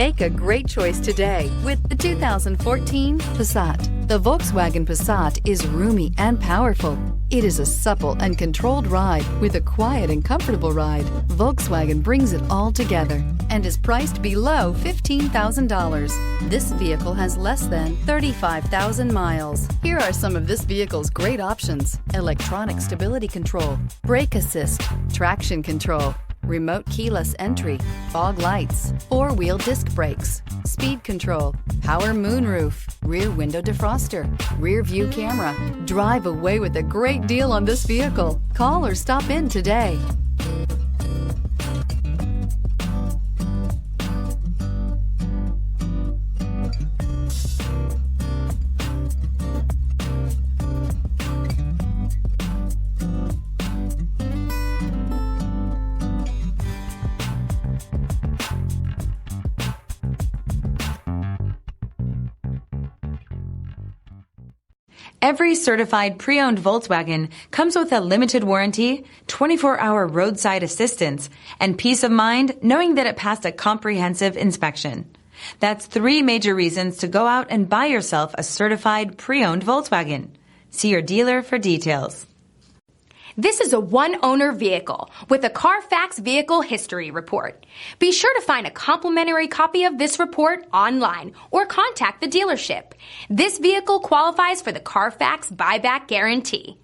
Make a great choice today with the 2014 Passat. The Volkswagen Passat is roomy and powerful. It is a supple and controlled ride with a quiet and comfortable ride. Volkswagen brings it all together and is priced below $15,000. This vehicle has less than 35,000 miles. Here are some of this vehicle's great options: electronic stability control, brake assist, traction control, remote keyless entry, fog lights, four-wheel disc brakes, speed control, power moonroof, rear window defroster, rear view camera. Drive away with a great deal on this vehicle. Call or stop in today. Every certified pre-owned Volkswagen comes with a limited warranty, 24-hour roadside assistance, and peace of mind knowing that it passed a comprehensive inspection. That's 3 major reasons to go out and buy yourself a certified pre-owned Volkswagen. See your dealer for details. This is a one-owner vehicle with a CARFAX Vehicle History Report. Be sure to find a complimentary copy of this report online or contact the dealership. This vehicle qualifies for the CARFAX Buyback Guarantee.